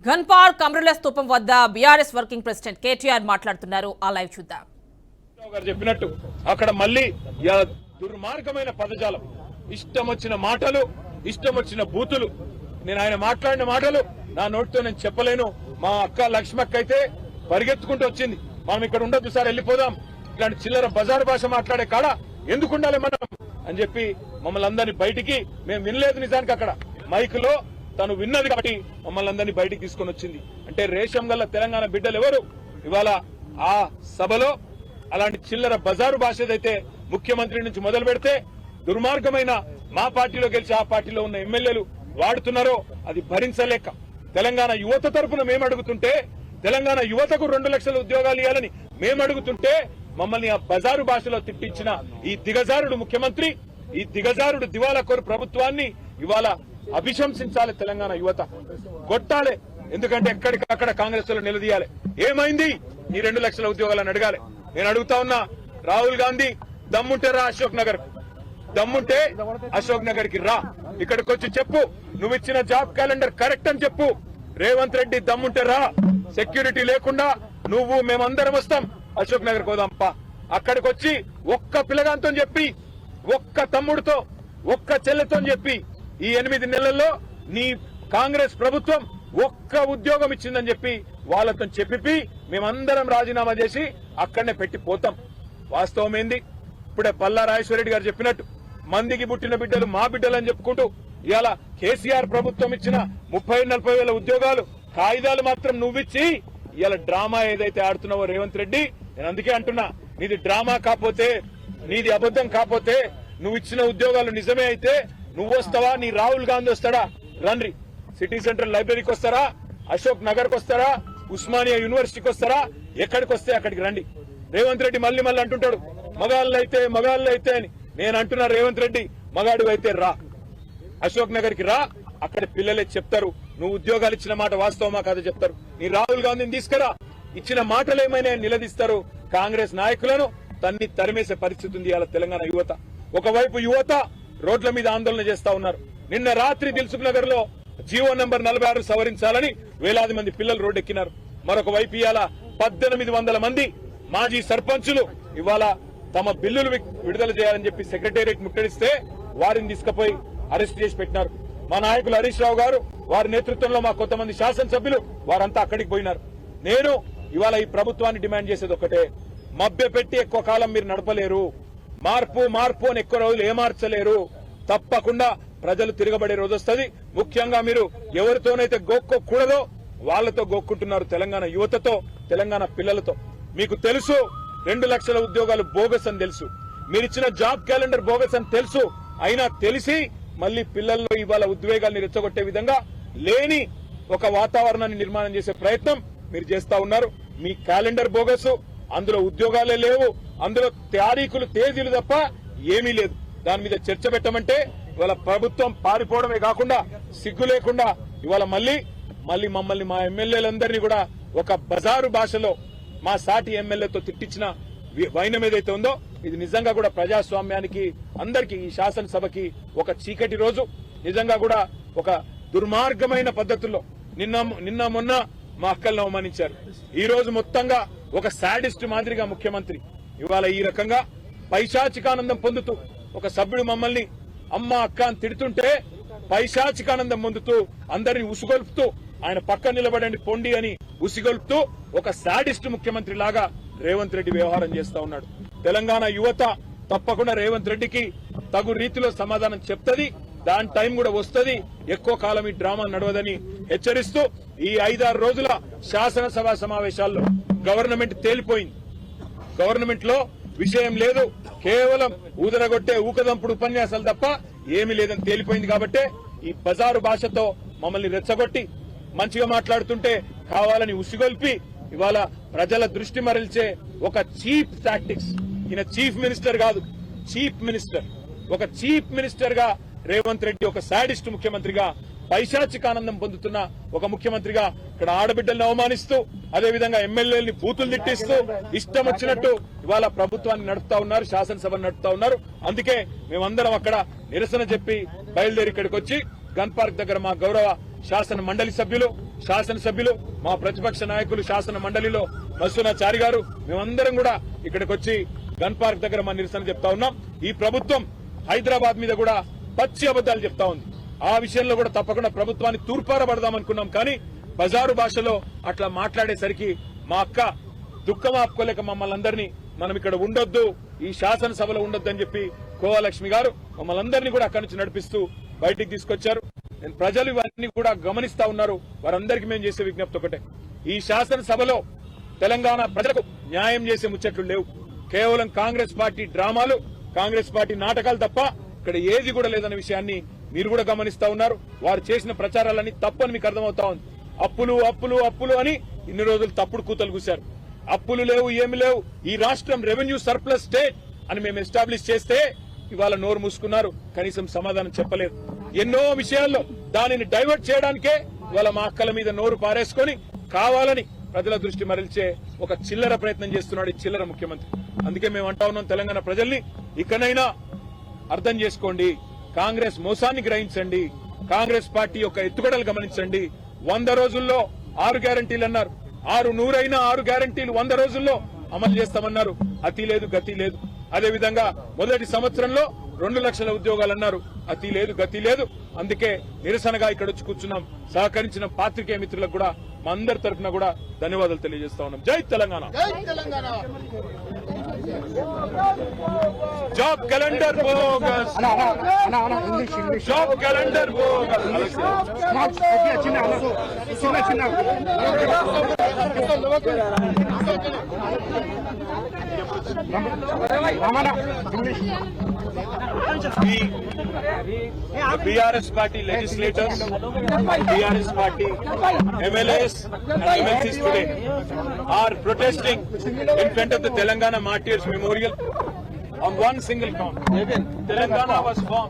Gun park అమరుల స్తూపం వద్ద బీఆర్ఎస్ వర్కింగ్ ప్రెసిడెంట్ కేటీఆర్ మాట్లాడుతున్నారు. ఆ లైవ్ చూద్దాం. చెప్పినట్టు అక్కడ మళ్ళీ దుర్మార్గమైన పదజాలం, ఇష్టం వచ్చిన మాటలు, ఇష్టం వచ్చిన బూతులు. నేను ఆయన మాట్లాడిన మాటలు నా నోటితో నేను చెప్పలేను. మా అక్క లక్ష్మక్క అయితే పరిగెత్తుకుంటూ వచ్చింది, మనం ఇక్కడ ఉండొద్దు సార్, వెళ్ళిపోదాం, ఇట్లాంటి చిల్లర బజారు భాష మాట్లాడే కాడ ఎందుకు ఉండాలి మనం అని చెప్పి మమ్మల్ని అందరినీ బయటికి, మేము వినలేదు నిజానికి అక్కడ మైకులో, తను విన్నది కాబట్టి మమ్మల్ని అందరినీ బయటికి తీసుకొని వచ్చింది. అంటే రేషం గల్ల తెలంగాణ బిడ్డలు ఎవరు ఇవాళ ఆ సభలో అలాంటి చిల్లర బజారు భాష ఏదైతే ముఖ్యమంత్రి నుంచి మొదలు పెడితే దుర్మార్గమైన మా పార్టీలో గెలిచి ఆ పార్టీలో ఉన్న ఎమ్మెల్యేలు వాడుతున్నారో అది భరించలేక తెలంగాణ యువత తరఫున మేము అడుగుతుంటే, తెలంగాణ యువతకు 2 లక్షల ఉద్యోగాలు ఇవ్వాలని మేము అడుగుతుంటే మమ్మల్ని ఆ బజారు భాషలో తిట్టించిన ఈ దిగజారుడు ముఖ్యమంత్రి, ఈ దిగజారుడు దివాలాకోరు ప్రభుత్వాన్ని ఇవాళ అభిశంసించాలి. తెలంగాణ యువత కొట్టాలి. ఎందుకంటే ఎక్కడికక్కడ కాంగ్రెస్ లో నిలదీయాలి. ఏమైంది ఈ 2 లక్షల ఉద్యోగాలను అడగాలి. నేను అడుగుతా ఉన్నా, రాహుల్ గాంధీ దమ్ముంటే రా అశోక్ నగర్, దమ్ముంటే అశోక్ నగర్ కి రా, ఇక్కడికి వచ్చి చెప్పు నువ్వు ఇచ్చిన జాబ్ క్యాలెండర్ కరెక్ట్ అని చెప్పు. రేవంత్ రెడ్డి దమ్ముంటే రా, సెక్యూరిటీ లేకుండా నువ్వు మేమందరం వస్తాం, అశోక్ నగర్ పోదాంపా. అక్కడికి వచ్చి ఒక్క పిల్లగాంతో చెప్పి, ఒక్క తమ్ముడితో, ఒక్క చెల్లెతో చెప్పి ఈ 8 నెలల్లో నీ కాంగ్రెస్ ప్రభుత్వం ఒక్క ఉద్యోగం ఇచ్చిందని చెప్పి వాళ్ళతో చెప్పి మేమందరం రాజీనామా చేసి అక్కడనే పెట్టి పోతాం. వాస్తవం ఏంది? ఇప్పుడే పల్లా రాజేశ్వరరెడ్డి గారు చెప్పినట్టు మందికి పుట్టిన బిడ్డలు మా బిడ్డలు అని చెప్పుకుంటూ ఇవాళ కేసీఆర్ ప్రభుత్వం ఇచ్చిన 30-40 వేల ఉద్యోగాలు కాయిదాలు మాత్రం నువ్విచ్చి ఇవాళ డ్రామా ఏదైతే ఆడుతున్నావో రేవంత్ రెడ్డి, నేను అందుకే అంటున్నా, నీది డ్రామా కాకపోతే, నీది అబద్ధం కాకపోతే, నువ్వు ఇచ్చిన ఉద్యోగాలు నిజమే అయితే నువ్వు వస్తావా, నీ రాహుల్ గాంధీ వస్తాడా? రండి, సిటీ సెంట్రల్ లైబ్రరీకి వస్తారా, అశోక్ నగర్ కు వస్తారా, ఉస్మానియా యూనివర్సిటీకి వస్తారా, ఎక్కడికి వస్తే అక్కడికి రండి. రేవంత్ రెడ్డి మళ్ళీ అంటుంటాడు మగాళ్ళు అయితే అని. నేను అంటున్నా, రేవంత్ రెడ్డి మగాడు అయితే రా, అశోక్ నగర్ కి రా, అక్కడ పిల్లలే చెప్తారు నువ్వు ఉద్యోగాలు ఇచ్చిన మాట వాస్తవమా కాదో చెప్తారు. నీ రాహుల్ గాంధీని తీసుకురా, ఇచ్చిన మాటలు ఏమైనా నిలదీస్తారు. కాంగ్రెస్ నాయకులను తరిమేసే పరిస్థితి ఉంది ఇవాళ తెలంగాణ యువత. ఒకవైపు యువత రోడ్ల మీద ఆందోళన చేస్తా ఉన్నారు. నిన్న రాత్రి దిల్సుఖ్ నగర్ లో జీవో నంబర్ 46 సవరించాలని వేలాది మంది పిల్లలు రోడ్డెక్కినారు. మరొక వైపు ఇవాళ 1800 మంది మాజీ సర్పంచులు ఇవాళ తమ బిల్లులు విడుదల చేయాలని చెప్పి సెక్రటేరియట్ ముట్టడిస్తే వారిని తీసుకుపోయి అరెస్ట్ చేసి పెట్టినారు. మా నాయకులు హరీష్ రావు గారు, వారి నేతృత్వంలో మా కొంతమంది శాసనసభ్యులు వారంతా అక్కడికి పోయినారు. నేను ఇవాళ ఈ ప్రభుత్వాన్ని డిమాండ్ చేసేది ఒక్కటే, మభ్య పెట్టి ఎక్కువ కాలం మీరు నడపలేరు. మార్పు అని ఎక్కువ రోజులు ఏమార్చలేరు. తప్పకుండా ప్రజలు తిరగబడే రోజు వస్తుంది. ముఖ్యంగా మీరు ఎవరితోనైతే గోక్కోకూడదో వాళ్లతో గోక్కుంటున్నారు, తెలంగాణ యువతతో, తెలంగాణ పిల్లలతో. మీకు తెలుసు 2 లక్షల ఉద్యోగాలు బోగస్ అని తెలుసు, మీరిచ్చిన జాబ్ క్యాలెండర్ బోగస్ అని తెలుసు. అయినా తెలిసి మళ్లీ పిల్లల్లో ఇవాళ ఉద్వేగాల్ని రెచ్చగొట్టే విధంగా లేని ఒక వాతావరణాన్ని నిర్మాణం చేసే ప్రయత్నం మీరు చేస్తా ఉన్నారు. మీ క్యాలెండర్ బోగస్, అందులో ఉద్యోగాలే లేవు, అందులో తారీఖులు తేదీలు తప్ప ఏమీ లేదు. దాని మీద చర్చ పెట్టమంటే ఇవాళ ప్రభుత్వం పారిపోవడమే కాకుండా సిగ్గు లేకుండా ఇవాళ మళ్ళీ మమ్మల్ని, మా ఎమ్మెల్యేలందరినీ కూడా ఒక బజారు భాషలో మా సాటి ఎమ్మెల్యేతో తిట్టించిన వైనం ఏదైతే ఉందో ఇది నిజంగా కూడా ప్రజాస్వామ్యానికి, అందరికీ, ఈ శాసనసభకి ఒక చీకటి రోజు. నిజంగా కూడా ఒక దుర్మార్గమైన పద్ధతుల్లో నిన్న మొన్న మా అక్కలను అవమానించారు. ఈ రోజు మొత్తంగా ఒక సాడిస్ట్ మాదిరిగా ముఖ్యమంత్రి ఇవాళ ఈ రకంగా పైశాచికానందం పొందుతూ, ఒక సభ్యుడు మమ్మల్ని అమ్మ అక్క అని తిడుతుంటే పైశాచికానందం పొందుతూ అందరినీ ఉసిగొల్పుతూ, ఆయన పక్క నిలబడండి పొండి అని ఉసిగొల్పుతూ ఒక సాడిస్ట్ ముఖ్యమంత్రి లాగా రేవంత్ రెడ్డి వ్యవహారం చేస్తా ఉన్నాడు. తెలంగాణ యువత తప్పకుండా రేవంత్ రెడ్డికి తగు రీతిలో సమాధానం చెప్తది. దాని టైం కూడా వస్తుంది. ఎక్కువ కాలం ఈ డ్రామా నడవదని హెచ్చరిస్తూ ఈ 5-6 రోజుల శాసనసభ సమావేశాల్లో గవర్నమెంట్ తేలిపోయింది. గవర్నమెంట్ లో విషయం లేదు, కేవలం ఊదరగొట్టే ఊకదంపుడు ఉపన్యాసాలు తప్ప ఏమీ లేదని తేలిపోయింది. కాబట్టి ఈ బజారు భాషతో మమ్మల్ని రెచ్చగొట్టి మంచిగా మాట్లాడుతుంటే కావాలని ఉసిగొల్పి ఇవాళ ప్రజల దృష్టి మరల్చే ఒక చీప్ టాక్టిక్స్. ఈయన చీఫ్ మినిస్టర్ కాదు, చీఫ్ మినిస్టర్. ఒక చీఫ్ మినిస్టర్ గా రేవంత్ రెడ్డి ఒక సాడిస్ట్ ముఖ్యమంత్రిగా, పైశాచికానందం పొందుతున్న ఒక ముఖ్యమంత్రిగా ఇక్కడ ఆడబిడ్డల్ని అవమానిస్తూ, అదేవిధంగా ఎమ్మెల్యేలని బూతులు తిట్టిస్తూ ఇష్టం వచ్చినట్టు ఇవాళ ప్రభుత్వాన్ని నడుపుతా ఉన్నారు, శాసనసభను నడుపుతా ఉన్నారు. అందుకే మేమందరం అక్కడ నిరసన చెప్పి బయలుదేరి ఇక్కడికి వచ్చి గన్ పార్క్ దగ్గర మా గౌరవ శాసన మండలి సభ్యులు, శాసనసభ్యులు, మా ప్రతిపక్ష నాయకులు శాసన మండలిలో మసూనాచారి గారు, మేమందరం కూడా ఇక్కడికి వచ్చి గన్ పార్క్ దగ్గర మా నిరసన చెప్తా ఉన్నాం. ఈ ప్రభుత్వం హైదరాబాద్ మీద కూడా పచ్చి అబద్దాలు చెప్తా ఉంది. ఆ విషయంలో కూడా తప్పకుండా ప్రభుత్వాన్ని తూర్పారబడదాం అనుకున్నాం. కానీ బజారు భాషలో అట్లా మాట్లాడేసరికి మా అక్క దుఃఖం ఆపుకోలేక మమ్మల్ని అందరినీ మనం ఇక్కడ ఉండొద్దు, ఈ శాసనసభలో ఉండొద్దు అని చెప్పి కోవలక్ష్మి గారు మమ్మల్ని అందరినీ కూడా అక్కడి నుంచి నడిపిస్తూ బయటికి తీసుకొచ్చారు. ప్రజలు ఇవన్నీ కూడా గమనిస్తా ఉన్నారు. వారందరికీ మేము చేసే విజ్ఞప్తి ఒకటే, ఈ శాసనసభలో తెలంగాణ ప్రజలకు న్యాయం చేసే ముచ్చట్లు లేవు. కేవలం కాంగ్రెస్ పార్టీ డ్రామాలు, కాంగ్రెస్ పార్టీ నాటకాలు తప్ప ఇక్కడ ఏది కూడా లేదన్న విషయాన్ని మీరు కూడా గమనిస్తా ఉన్నారు. వారు చేసిన ప్రచారాలన్నీ తప్పని మీకు అర్థమవుతా ఉంది. అప్పులు అప్పులు అప్పులు అని ఇన్ని రోజులు తప్పుడు కూతలు కూశారు. అప్పులు లేవు, ఏమి లేవు, ఈ రాష్ట్రం రెవెన్యూ సర్ప్లస్ స్టేట్ అని మేము ఎస్టాబ్లిష్ చేస్తే ఇవాళ నోరు మూసుకున్నారు. కనీసం సమాధానం చెప్పలేదు. ఎన్నో విషయాల్లో దానిని డైవర్ట్ చేయడానికే ఇవాళ మా అక్కల మీద నోరు పారేసుకొని కావాలని ప్రజల దృష్టి మరల్చే ఒక చిల్లర ప్రయత్నం చేస్తున్నాడు ఈ చిల్లర ముఖ్యమంత్రి. అందుకే మేము అంటా ఉన్నాం, తెలంగాణ ప్రజల్ని ఇకనైనా అర్థం చేసుకోండి, కాంగ్రెస్ మోసాన్ని గ్రహించండి, కాంగ్రెస్ పార్టీ యొక్క ఎత్తుగడలు గమనించండి. 100 రోజుల్లో 6 గ్యారంటీలు అన్నారు, 100 అయినా 6 గ్యారంటీలు 100 రోజుల్లో అమలు చేస్తామన్నారు. అతి లేదు, గతి లేదు. అదేవిధంగా మొదటి సంవత్సరంలో 2 లక్షల ఉద్యోగాలు అన్నారు. అతి లేదు, గతి లేదు. అందుకే నిరసనగా ఇక్కడ వచ్చి కూర్చున్నాం. సహకరించిన పాత్రికేయ మిత్రులకు కూడా మా అందరి తరఫున కూడా ధన్యవాదాలు తెలియజేస్తా ఉన్నాం. జై Telangana. Job calendar bogus, job calendar bogus. The BRS party legislators, BRS party MLAs and MLCs today are protesting in front of the Telangana Martyrs Memorial on one single count. Telangana was formed